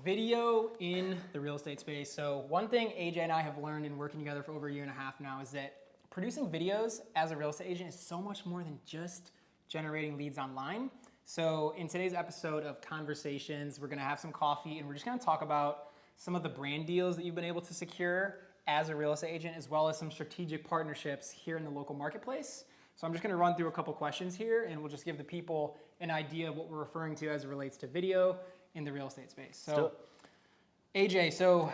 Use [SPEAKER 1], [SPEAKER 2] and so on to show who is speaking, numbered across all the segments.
[SPEAKER 1] video in the real estate space. So one thing AJ and I have learned in working together for over a year and a half now is that producing videos as a real estate agent is so much more than just generating leads online. So in today's episode of Conversations, we're gonna have some coffee and we're just gonna talk about some of the brand deals that you've been able to secure as a real estate agent, as well as some strategic partnerships here in the local marketplace. So I'm just gonna run through a couple questions here and we'll just give the people an idea of what we're referring to as it relates to video in the real estate space. So AJ, so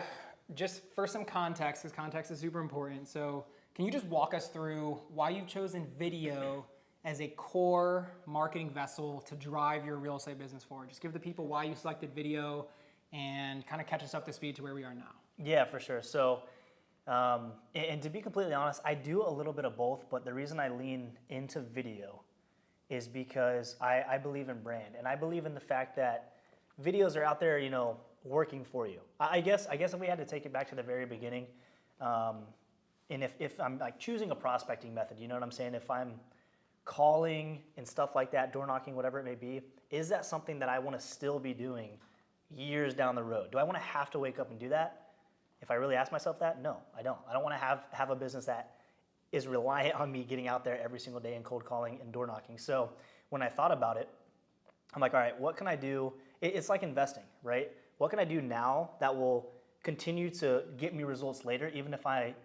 [SPEAKER 1] just for some context, because context is super important. So can you just walk us through why you've chosen video as a core marketing vessel to drive your real estate business forward? Just give the people why you selected video and kind of catch us up to speed to where we are now.
[SPEAKER 2] Yeah, for sure. So, and to be completely honest, I do a little bit of both, but the reason I lean into video is because I believe in brand, and I believe in the fact that videos are out there, you know, working for you. I guess if we had to take it back to the very beginning, and if I'm like choosing a prospecting method, you know what I'm saying? If I'm calling and stuff like that, door knocking, whatever it may be, is that something that I want to still be doing years down the road? Do I want to have to wake up and do that? If I really ask myself that, no, I don't. I don't want to have a business that is reliant on me getting out there every single day and cold calling and door knocking. So when I thought about it, I'm like, all right, what can I do? It's like investing, right? What can I do now that will continue to get me results later, even if I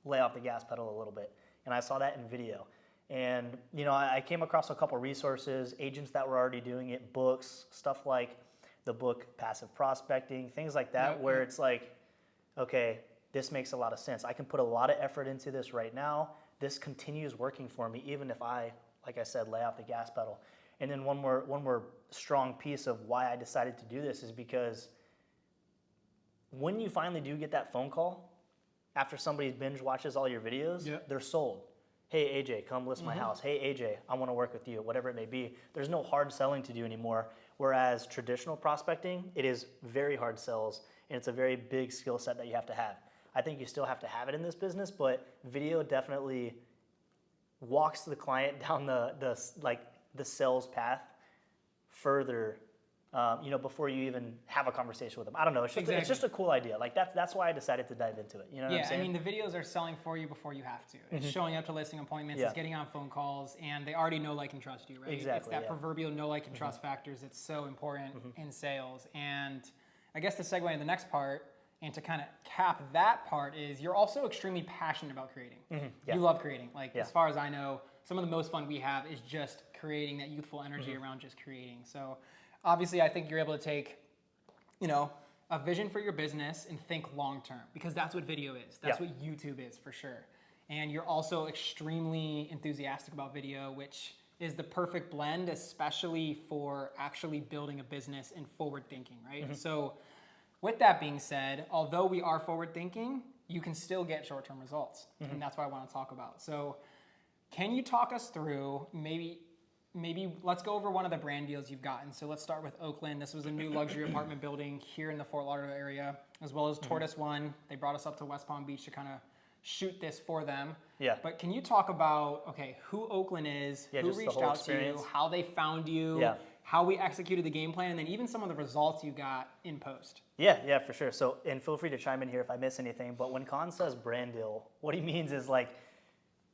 [SPEAKER 2] lay off the gas pedal a little bit? And I saw that in video. And you know, I came across a couple resources, agents that were already doing it, books, stuff like the book Passive Prospecting, things like that, where it's like, okay, this makes a lot of sense. I can put a lot of effort into this right now. This continues working for me, even if I, like I said, lay off the gas pedal. And then one more strong piece of why I decided to do this is because when you finally do get that phone call after somebody binge watches all your videos, they're sold. Hey, AJ, come list my house. Hey, AJ, I want to work with you, whatever it may be. There's no hard selling to do anymore. Whereas traditional prospecting, it is very hard sells, and it's a very big skill set that you have to have. I think you still have to have it in this business, but video definitely walks the client down the sales path further, you know, before you even have a conversation with them. I don't know. It's just, it's just a cool idea. Like that's why I decided to dive into it. You know what I'm saying?
[SPEAKER 1] I mean, the videos are selling for you before you have to. It's showing up to listing appointments, it's getting on phone calls, and they already know, like, and trust you, right?
[SPEAKER 2] Exactly.
[SPEAKER 1] It's that proverbial know, like, and trust factors that's so important in sales. And I guess to segue into the next part, and to kind of cap that part, is you're also extremely passionate about creating. You love creating. Like, as far as I know, some of the most fun we have is just creating, that youthful energy around just creating. So obviously I think you're able to take, you know, a vision for your business and think long-term, because that's what video is. That's what YouTube is for sure. And you're also extremely enthusiastic about video, which is the perfect blend, especially for actually building a business and forward thinking, right? So with that being said, although we are forward thinking, you can still get short-term results. And that's what I want to talk about. So can you talk us through, maybe let's go over one of the brand deals you've gotten. So let's start with Oakland. This was a new luxury apartment building here in the Fort Lauderdale area, as well as Tortoise One. They brought us up to West Palm Beach to kind of shoot this for them. But can you talk about, okay, who Oakland is, who reached out to you, how they found you, how we executed the game plan, and then even some of the results you got in post?
[SPEAKER 2] Yeah, for sure. So, and feel free to chime in here if I miss anything, but when Khan says brand deal, what he means is, like,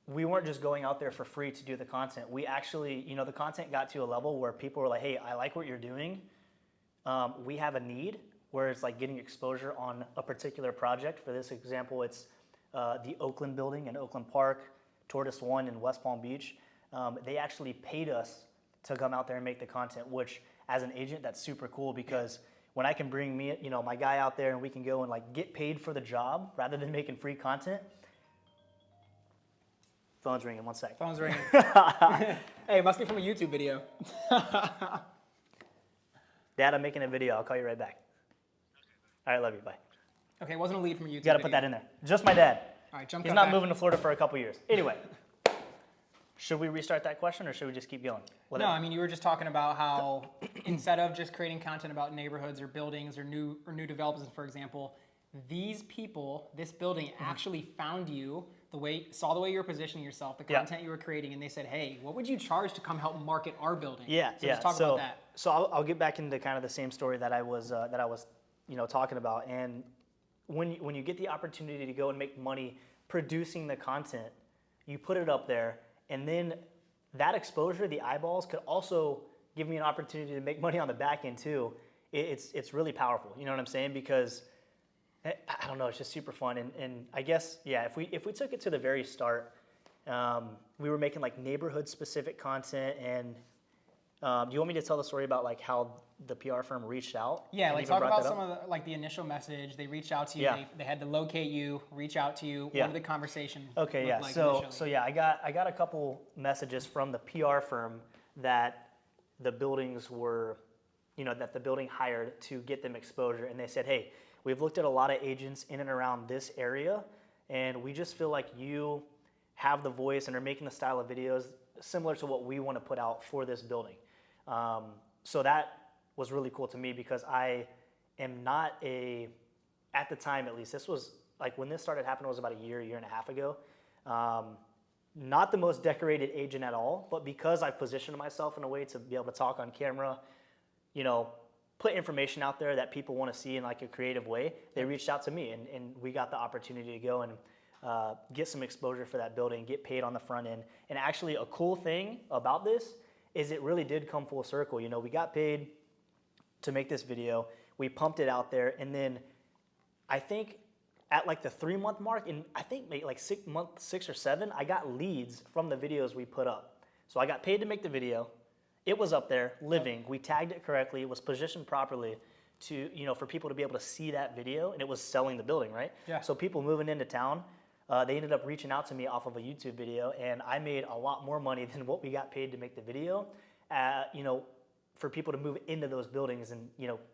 [SPEAKER 2] we weren't just going out there for free to do the content. We actually, you know, the content got to a level where people were like, hey, I like what you're doing. We have a need, where it's like getting exposure on a particular project. For this example, it's the Oakland building in Oakland Park, Tortoise One in West Palm Beach. They actually paid us to come out there and make the content, which as an agent, that's super cool, because when I can bring me, you know, my guy out there and we can go and like get paid for the job rather than making free content. Phone's ringing, one sec.
[SPEAKER 1] Phone's ringing. Hey, it must be from a YouTube video.
[SPEAKER 2] Dad, I'm making a video. I'll call you right back. All right, love you. Bye.
[SPEAKER 1] Okay, it wasn't a lead from a YouTube video.
[SPEAKER 2] You got to put that in there. Just my dad.
[SPEAKER 1] All right,
[SPEAKER 2] He's not moving to Florida for a couple years. Anyway, should we restart that question, or should we just keep going?
[SPEAKER 1] Whatever. No, I mean, you were just talking about how instead of just creating content about neighborhoods or buildings or new developments, for example, these people, this building actually found you, saw the way you were positioning yourself, the content you were creating, and they said, hey, what would you charge to come help market our building? So just talk about that.
[SPEAKER 2] So I'll get back into kind of the same story that I was talking about. And when you get the opportunity to go and make money producing the content, you put it up there, and then that exposure, the eyeballs, could also give me an opportunity to make money on the back end too. It's really powerful. You know what I'm saying? Because I don't know, it's just super fun. And I guess, yeah, if we took it to the very start, we were making like neighborhood specific content. And do you want me to tell the story about like how the PR firm reached out?
[SPEAKER 1] Yeah, like talk about some of the initial message. They reached out to you. Yeah. They had to locate you, reach out to you. Yeah. What did the conversation look like
[SPEAKER 2] so yeah, I got a couple messages from the PR firm that the buildings were, that the building hired to get them exposure. And they said, hey, we've looked at a lot of agents in and around this area, and we just feel like you have the voice and are making the style of videos similar to what we want to put out for this building. So that was really cool to me, because I am not at the time at least, this was like when this started happening, it was about a year and a half ago. Not the most decorated agent at all, but because I positioned myself in a way to be able to talk on camera, put information out there that people want to see in like a creative way, they reached out to me, and we got the opportunity to go and get some exposure for that building, get paid on the front end. And actually a cool thing about this is it really did come full circle. We got paid to make this video, we pumped it out there, and then I think at like the 3-month mark, and I think maybe like 6 or 7, I got leads from the videos we put up. So I got paid to make the video. It was up there, living. We tagged it correctly. It was positioned properly to, for people to be able to see that video, and it was selling the building, right?
[SPEAKER 1] Yeah.
[SPEAKER 2] So people moving into town, they ended up reaching out to me off of a YouTube video, and I made a lot more money than what we got paid to make the video, for people to move into those buildings and,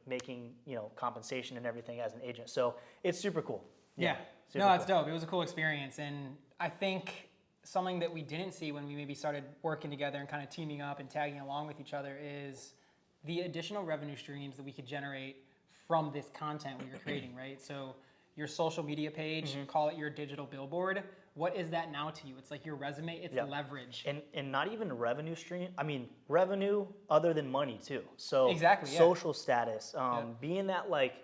[SPEAKER 2] making, compensation and everything as an agent. So it's super cool.
[SPEAKER 1] Yeah. No, that's dope. It was a cool experience. And I think something that we didn't see when we maybe started working together and kind of teaming up and tagging along with each other is the additional revenue streams that we could generate from this content we were creating, right? So your social media page, call it your digital billboard. What is that now to you? It's like your resume, it's leverage.
[SPEAKER 2] And not even revenue stream, revenue other than money too. So
[SPEAKER 1] exactly,
[SPEAKER 2] social status, being that like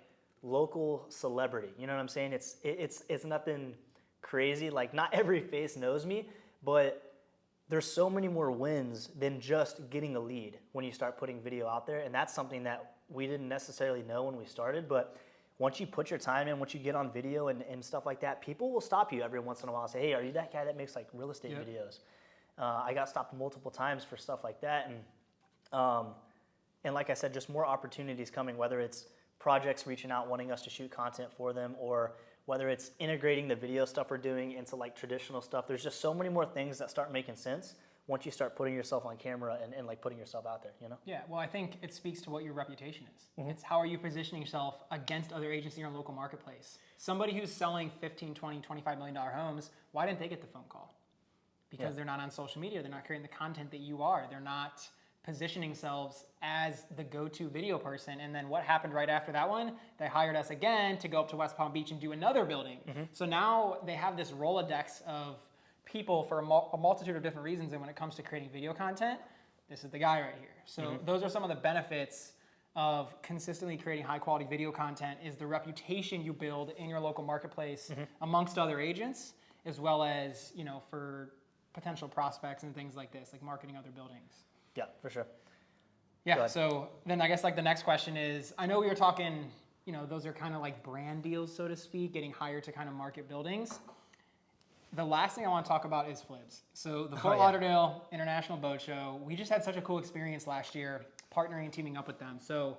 [SPEAKER 2] local celebrity, you know what I'm saying? It's nothing crazy. Like not every face knows me, but there's so many more wins than just getting a lead when you start putting video out there. And that's something that we didn't necessarily know when we started, but once you put your time in, once you get on video and stuff like that, people will stop you every once in a while and say, hey, are you that guy that makes like real estate videos? I got stopped multiple times for stuff like that. And like I said, just more opportunities coming, whether it's projects reaching out, wanting us to shoot content for them, or whether it's integrating the video stuff we're doing into like traditional stuff. There's just so many more things that start making sense once you start putting yourself on camera and like putting yourself out there,
[SPEAKER 1] Yeah, well, I think it speaks to what your reputation is. It's how are you positioning yourself against other agents in your local marketplace? Somebody who's selling $15, $20, $25 million homes, why didn't they get the phone call? Because they're not on social media. They're not creating the content that you are. They're not positioning themselves as the go-to video person. And then what happened right after that one? They hired us again to go up to West Palm Beach and do another building. So now they have this Rolodex of people for a multitude of different reasons, and when it comes to creating video content, this is the guy right here. So those are some of the benefits of consistently creating high quality video content, is the reputation you build in your local marketplace amongst other agents, as well as for potential prospects and things like this, like marketing other buildings.
[SPEAKER 2] Yeah, for sure.
[SPEAKER 1] Yeah, so then I guess like the next question is, I know we were talking, those are kind of like brand deals, so to speak, getting hired to kind of market buildings. The last thing I want to talk about is Flibs. So the Fort Lauderdale International Boat Show, we just had such a cool experience last year partnering and teaming up with them. So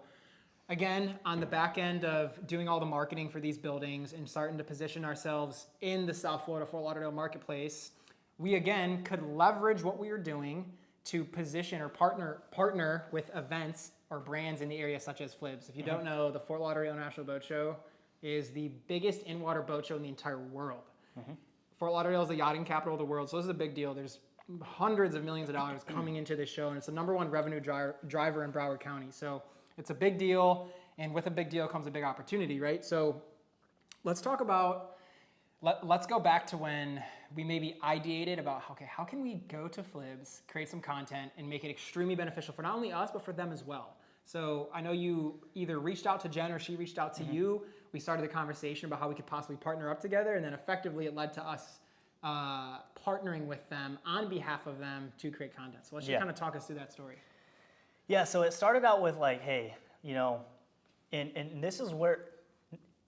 [SPEAKER 1] again, on the back end of doing all the marketing for these buildings and starting to position ourselves in the South Florida Fort Lauderdale marketplace, we again could leverage what we were doing to position or partner with events or brands in the area such as Flibs. If you don't know, the Fort Lauderdale International Boat Show is the biggest in-water boat show in the entire world. Fort Lauderdale is the yachting capital of the world, so this is a big deal. There's hundreds of millions of dollars coming into this show, and it's the #1 revenue driver in Broward County. So it's a big deal, and with a big deal comes a big opportunity, right? So let's talk about, let's go back to when we maybe ideated about, okay, how can we go to Flibs, create some content, and make it extremely beneficial for not only us, but for them as well. So I know you either reached out to Jen or she reached out to you. We started the conversation about how we could possibly partner up together, and then effectively it led to us partnering with them on behalf of them to create content. So let's just kind of talk us through that story.
[SPEAKER 2] Yeah, so it started out with like, hey, you know, and this is where,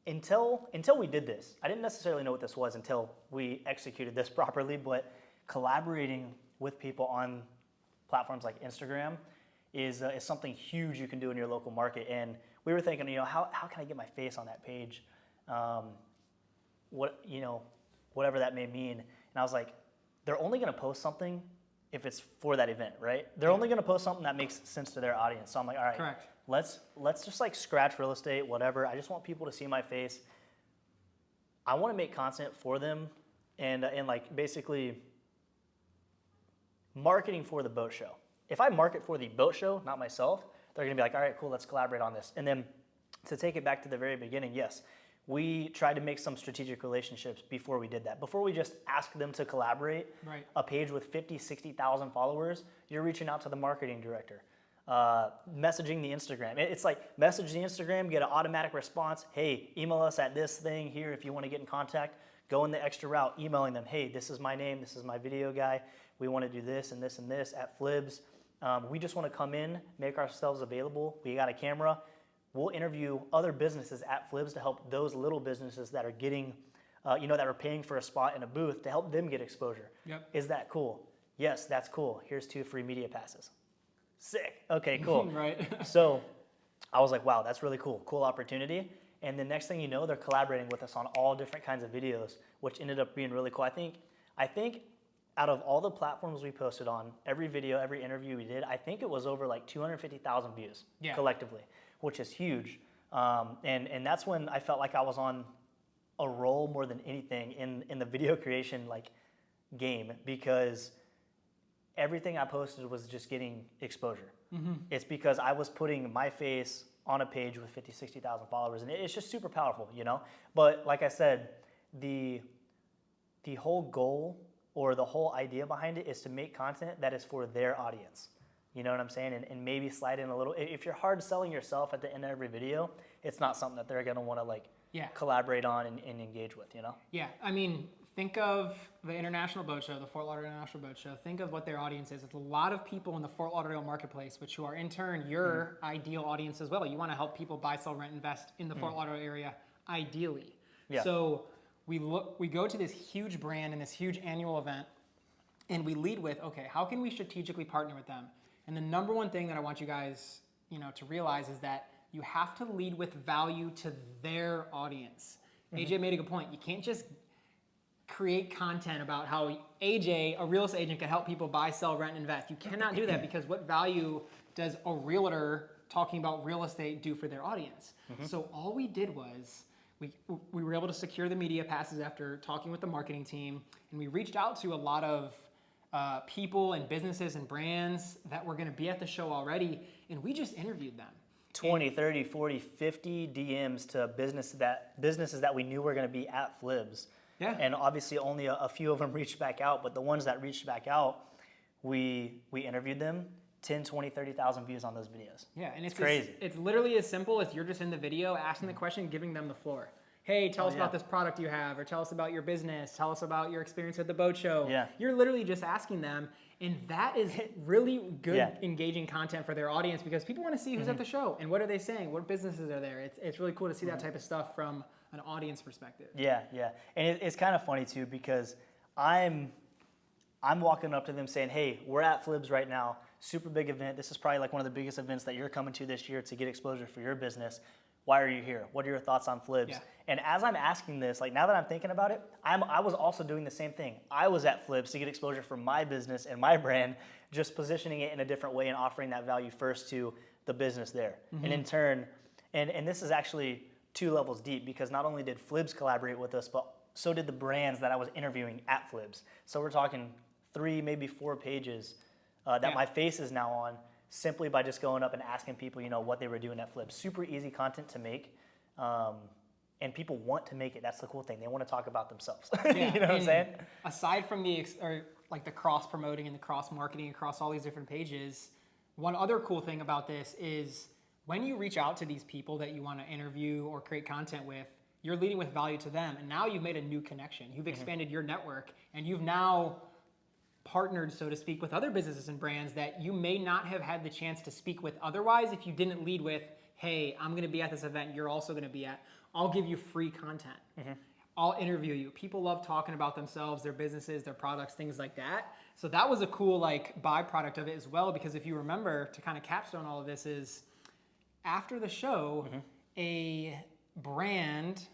[SPEAKER 2] until we did this, I didn't necessarily know what this was until we executed this properly, but collaborating with people on platforms like Instagram is something huge you can do in your local market. And we were thinking, you know, how can I get my face on that page? Whatever that may mean. And I was like, they're only going to post something if it's for that event, right? They're only going to post something that makes sense to their audience. So I'm like, all right,
[SPEAKER 1] Correct.
[SPEAKER 2] let's just like scratch real estate, whatever. I just want people to see my face. I want to make content for them, and like basically marketing for the boat show. If I market for the boat show, not myself, they're going to be like, all right, cool, let's collaborate on this. And then to take it back to the very beginning, yes, we tried to make some strategic relationships before we did that. Before we just asked them to collaborate,
[SPEAKER 1] right.
[SPEAKER 2] A page with 50, 60,000 followers, you're reaching out to the marketing director, messaging the Instagram. It's like message the Instagram, get an automatic response. Hey, email us at this thing here if you want to get in contact. Go in the extra route, emailing them. Hey, this is my name. This is my video guy. We want to do this and this and this at Flibs. We just want to come in, make ourselves available. We got a camera. We'll interview other businesses at Flibs to help those little businesses that are getting, that are paying for a spot in a booth to help them get exposure.
[SPEAKER 1] Yep.
[SPEAKER 2] Is that cool? Yes, that's cool. Here's 2 free media passes. Sick. Okay, cool.
[SPEAKER 1] Right.
[SPEAKER 2] So I was like, wow, that's really cool. Cool opportunity. And the next thing you know, they're collaborating with us on all different kinds of videos, which ended up being really cool. I think out of all the platforms we posted on, every video, every interview we did, I think it was over like 250,000 views collectively, which is huge. And that's when I felt like I was on a roll more than anything in the video creation like game, because everything I posted was just getting exposure. Mm-hmm. It's because I was putting my face on a page with 50, 60,000 followers, and it's just super powerful, you know? But like I said, the whole goal or the whole idea behind it is to make content that is for their audience. You know what I'm saying? And maybe slide in a little, if you're hard selling yourself at the end of every video, it's not something that they're gonna wanna like collaborate on and engage with, you know?
[SPEAKER 1] Yeah, I mean, think of the International Boat Show, the Fort Lauderdale International Boat Show. Think of what their audience is. It's a lot of people in the Fort Lauderdale marketplace, which who are in turn your ideal audience as well. You wanna help people buy, sell, rent, invest in the Fort Lauderdale area, ideally. Yeah. So we go to this huge brand and this huge annual event, and we lead with, okay, how can we strategically partner with them? And the number one thing that I want you guys, to realize is that you have to lead with value to their audience. AJ made a good point. You can't just create content about how AJ, a real estate agent, can help people buy, sell, rent, invest. You cannot do that, because what value does a realtor talking about real estate do for their audience? So all we did was we were able to secure the media passes after talking with the marketing team, and we reached out to a lot of people and businesses and brands that were going to be at the show already, and we just interviewed them.
[SPEAKER 2] 20, 30, 40, 50 DMs to businesses that we knew were going to be at Flibs.
[SPEAKER 1] Yeah.
[SPEAKER 2] And obviously only a few of them reached back out, but the ones that reached back out, we interviewed them. 10, 20, 30,000 views on those videos.
[SPEAKER 1] Yeah, and it's
[SPEAKER 2] crazy.
[SPEAKER 1] It's literally as simple as you're just in the video asking the question, giving them the floor. Hey, tell us about this product you have, or tell us about your business, tell us about your experience at the boat show.
[SPEAKER 2] Yeah.
[SPEAKER 1] You're literally just asking them, and that is really good, engaging content for their audience, because people want to see who's at the show and what are they saying, what businesses are there. It's really cool to see that type of stuff from an audience perspective.
[SPEAKER 2] Yeah, and it's kind of funny too, because I'm walking up to them saying, hey, we're at Flibs right now, super big event. This is probably like one of the biggest events that you're coming to this year to get exposure for your business. Why are you here? What are your thoughts on Flibs? Yeah. And as I'm asking this, like now that I'm thinking about it, I was also doing the same thing. I was at Flibs to get exposure for my business and my brand, just positioning it in a different way and offering that value first to the business there. And in turn, and this is actually 2 levels deep, because not only did Flibs collaborate with us, but so did the brands that I was interviewing at Flibs. So we're talking 3, maybe 4 pages that my face is now on, simply by just going up and asking people, what they were doing at Flibs. Super easy content to make, and people want to make it. That's the cool thing. They want to talk about themselves.
[SPEAKER 1] Yeah.
[SPEAKER 2] You know what I'm saying?
[SPEAKER 1] Aside from the cross promoting and the cross marketing across all these different pages, one other cool thing about this is when you reach out to these people that you want to interview or create content with, you're leading with value to them. And now you've made a new connection. You've expanded your network, and you've now partnered, so to speak, with other businesses and brands that you may not have had the chance to speak with otherwise if you didn't lead with, hey, I'm going to be at this event you're also going to be at. I'll give you free content. I'll interview you. People love talking about themselves, their businesses, their products, things like that. So that was a cool like byproduct of it as well, because if you remember, to kind of capstone all of this is after the show, a brand,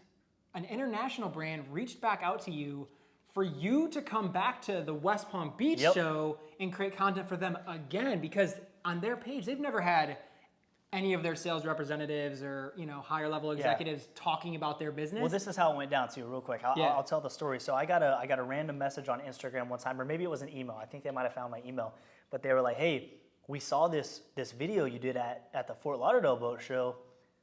[SPEAKER 1] an international brand reached back out to you for you to come back to the West Palm Beach show and create content for them again, because on their page, they've never had any of their sales representatives or higher level executives talking about their business.
[SPEAKER 2] Well, this is how it went down too, real quick. I'll tell the story. So I got a random message on Instagram one time, or maybe it was an email. I think they might have found my email, but they were like, "Hey, we saw this video you did at the Fort Lauderdale boat show.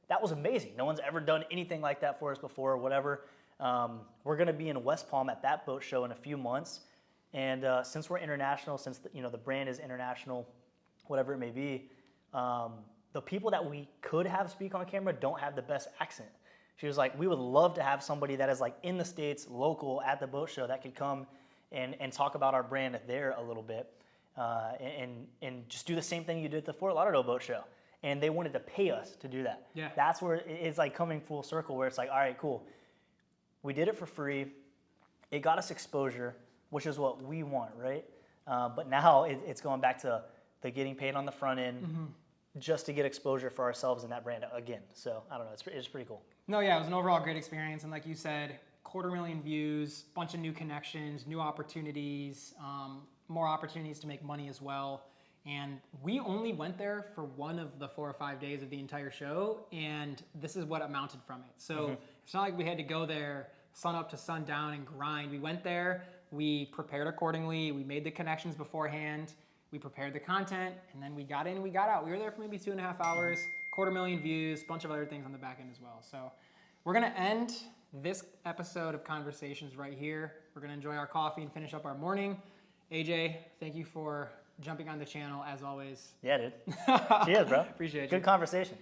[SPEAKER 2] That was amazing. No one's ever done anything like that for us before, or whatever. We're going to be in West Palm at that boat show in a few months, and since we're international, since the brand is international, whatever it may be, the people that we could have speak on camera don't have the best accent." She was like, "We would love to have somebody that is like in the States, local, at the boat show that could come and talk about our brand there a little bit, and just do the same thing you did at the Fort Lauderdale boat show." And they wanted to pay us to do that.
[SPEAKER 1] Yeah.
[SPEAKER 2] That's where it's like coming full circle, where it's like, all right, cool. We did it for free. It got us exposure, which is what we want, right? But now it's going back to the getting paid on the front end just to get exposure for ourselves and that brand again. So I don't know, it's pretty cool.
[SPEAKER 1] No, yeah, it was an overall great experience. And like you said, 250,000 views, bunch of new connections, new opportunities, more opportunities to make money as well. And we only went there for one of the 4 or 5 days of the entire show, and this is what amounted from it. So it's not like we had to go there sun up to sundown and grind. We went there, we prepared accordingly, we made the connections beforehand, we prepared the content, and then we got in, we got out. We were there for maybe 2.5 hours, 250,000 views, bunch of other things on the back end as well. So we're gonna end this episode of Conversations right here. We're gonna enjoy our coffee and finish up our morning. AJ, thank you for jumping on the channel as always.
[SPEAKER 2] Yeah, dude. Cheers, bro.
[SPEAKER 1] Appreciate you.
[SPEAKER 2] Good conversation.